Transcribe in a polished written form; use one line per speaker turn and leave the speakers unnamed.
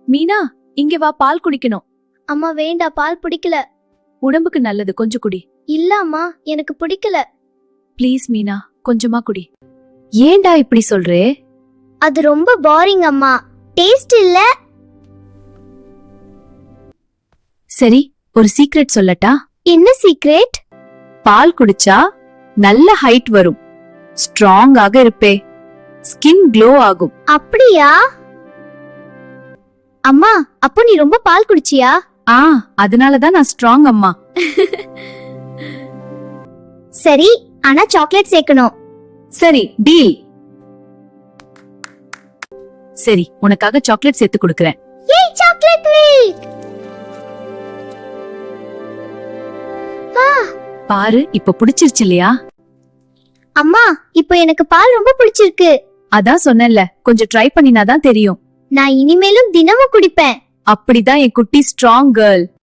மீனா, இங்க வா, பால் குடிக்கணும்.
அம்மா வேண்டா, பால் பிடிக்கல.
உடம்புக்கு நல்லது, கொஞ்சம் குடி.
இல்ல அம்மா, எனக்கு பிடிக்கல.
ப்ளீஸ் மீனா, கொஞ்சமா குடி. ஏன்டா இப்படி சொல்றே?
அது ரொம்ப பாரிங் அம்மா, டேஸ்ட் இல்ல.
சரி, ஒரு சீக்ரெட் சொல்லட்டா?
என்ன சீக்ரெட்?
பால் குடிச்சா நல்ல ஹைட் வரும், ஸ்ட்ராங்காக இருப்பே, ஸ்கின் க்ளோ ஆகும்.
அப்படியா? அம்மா, அப்போ நீ ரொம்ப பால் குடிச்சியா?
அதனாலதான் நான் ஸ்ட்ராங் அம்மா.
சரி, ஆனா சாக்லேட் சேர்க்கணும்.
சரி, டீல். சரி, உனக்காக சாக்லேட் சேர்த்து கொடுக்கறேன்.
ஏய், சாக்லேட் மில்க்.
பாரு, இப்ப பிடிச்சிருச்சு இல்லையா?
அம்மா, இப்போ எனக்கு பால் ரொம்ப பிடிச்சிருக்கு.
அதான் சொன்னேன்ல, கொஞ்சம் ட்ரை பண்ணினாதான் தெரியும்.
நான் இனிமேலும் தினமும் குடிப்பேன்.
அப்படிதான் என் குட்டி ஸ்ட்ராங் கேர்ள்.